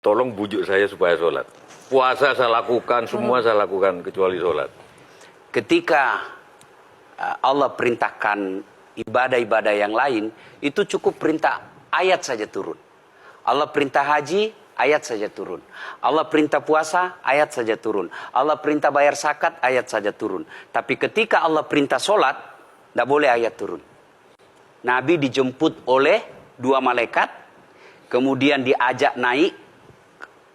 tolong bujuk saya supaya sholat. Puasa saya lakukan, semua saya lakukan kecuali sholat. Ketika Allah perintahkan ibadah-ibadah yang lain, itu cukup perintah ayat saja turun. Allah perintah haji, ayat saja turun. Allah perintah puasa, ayat saja turun. Allah perintah bayar zakat, ayat saja turun. Tapi ketika Allah perintah sholat, tidak boleh ayat turun. Nabi dijemput oleh 2 malaikat, kemudian diajak naik,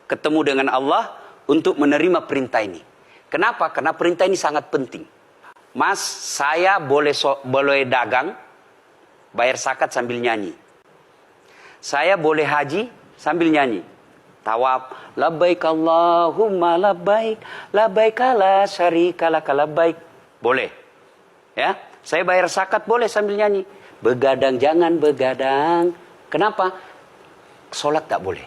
ketemu dengan Allah untuk menerima perintah ini. Kenapa? Karena perintah ini sangat penting. Mas, saya boleh dagang, bayar zakat sambil nyanyi. Saya boleh haji sambil nyanyi. Tawaf, labbaik Allahumma labbaik, labbaik la syarika laka labbaik. Boleh. Ya, saya bayar zakat boleh sambil nyanyi. Begadang jangan begadang. Kenapa? Sholat tak boleh.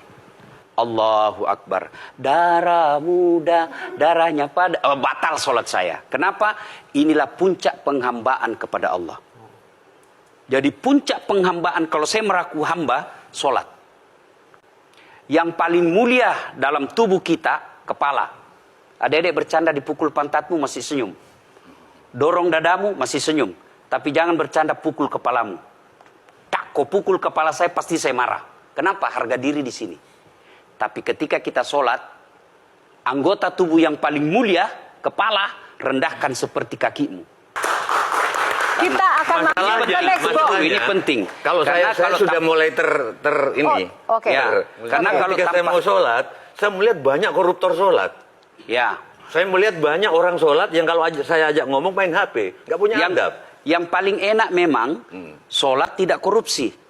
Allahu Akbar. Darah muda, darahnya pada batal sholat saya. Kenapa? Inilah puncak penghambaan kepada Allah. Jadi puncak penghambaan kalau saya meraku hamba, sholat. Yang paling mulia dalam tubuh kita, kepala. Adik-adik bercanda dipukul pantatmu masih senyum. Dorong dadamu masih senyum. Tapi jangan bercanda pukul kepalamu. Tak, kau pukul kepala saya pasti saya marah. Kenapa? Harga diri di sini. Tapi ketika kita sholat, anggota tubuh yang paling mulia, kepala, rendahkan seperti kakimu. Kita akan masuk ke next go. Ini penting. Kalau saya sudah mulai ini. Oke. Ya, karena kalau ketika saya mau sholat, saya melihat banyak koruptor sholat. Ya. Saya melihat banyak orang sholat yang kalau saya ajak ngomong main HP, nggak punya adab. Yang paling enak memang sholat tidak korupsi.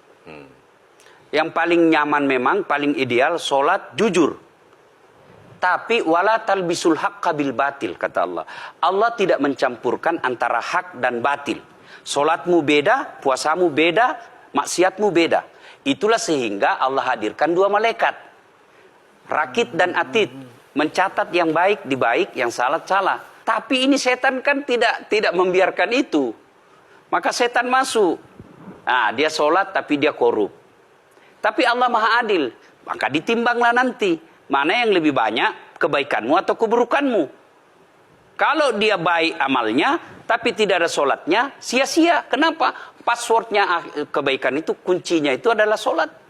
Yang paling nyaman memang, paling ideal, sholat jujur. Tapi wala talbisul haqqa bil batil, kata Allah. Allah tidak mencampurkan antara hak dan batil. Sholatmu beda, puasamu beda, maksiatmu beda. Itulah sehingga Allah hadirkan 2 malaikat. Rakit dan atid. Mencatat yang baik di baik, yang salah salah. Tapi ini setan kan tidak membiarkan itu. Maka setan masuk. Nah, dia sholat tapi dia korup. Tapi Allah Maha Adil, maka ditimbanglah nanti. Mana yang lebih banyak, kebaikanmu atau keburukanmu. Kalau dia baik amalnya, tapi tidak ada sholatnya, sia-sia. Kenapa? Passwordnya kebaikan itu, kuncinya itu adalah sholat.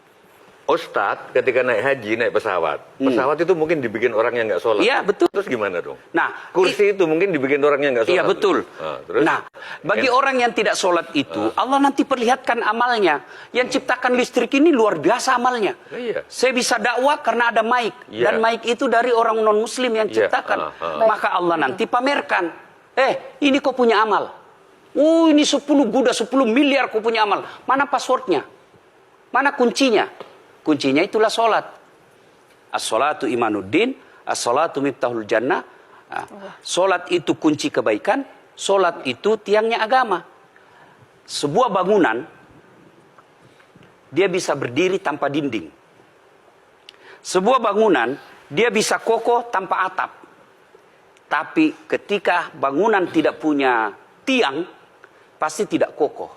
Ustadz ketika naik haji, naik pesawat. Pesawat itu mungkin dibikin orang yang nggak sholat. Iya, betul. Terus gimana dong? Nah, kursi itu mungkin dibikin orang yang nggak sholat. Iya, betul. Terus? Nah, bagi orang yang tidak sholat itu, Allah nanti perlihatkan amalnya. Yang ciptakan listrik ini luar biasa amalnya. Iya. Saya bisa dakwah karena ada mic. Iya. Dan mic itu dari orang non-muslim yang ciptakan. Maka Allah nanti pamerkan. Ini kau punya amal. Ini 10 Buddha, 10 miliar kau punya amal. Mana passwordnya? Mana kuncinya? Kuncinya itulah sholat. As-sholatu imanuddin, as-sholatu miftahul jannah. Sholat itu kunci kebaikan, sholat itu tiangnya agama. Sebuah bangunan, dia bisa berdiri tanpa dinding. Sebuah bangunan, dia bisa kokoh tanpa atap. Tapi ketika bangunan tidak punya tiang, pasti tidak kokoh.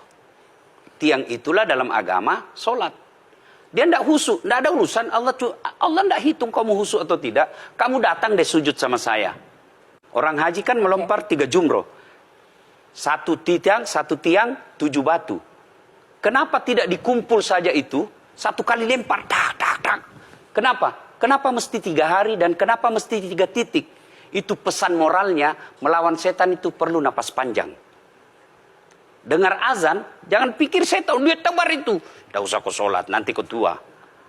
Tiang itulah dalam agama, sholat. Dia tidak husuk, tidak ada urusan. Allah tidak hitung kamu husuk atau tidak. Kamu datang deh sujud sama saya. Orang haji kan melempar 3 jumroh. 1 tiang, 7 batu. Kenapa tidak dikumpul saja itu? 1 kali lempar, tak, tak, tak. Kenapa? Kenapa mesti 3 hari dan kenapa mesti 3 titik? Itu pesan moralnya, melawan setan itu perlu napas panjang. Dengar azan, jangan pikir setan, dia tebar itu. Tidak usah kau sholat, nanti kau tua.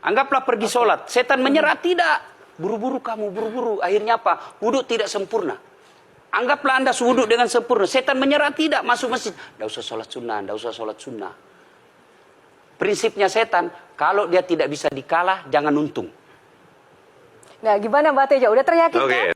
Anggaplah pergi sholat. Setan menyerah, tidak. Buru-buru kamu, buru-buru. Akhirnya apa? Wudhu tidak sempurna. Anggaplah Anda wudhu dengan sempurna. Setan menyerah, tidak. Masuk masjid. Tidak usah sholat sunnah, tidak usah sholat sunnah. Prinsipnya setan, kalau dia tidak bisa dikalah, jangan untung. Nah, gimana Mbak Teja? Udah teryakinkan?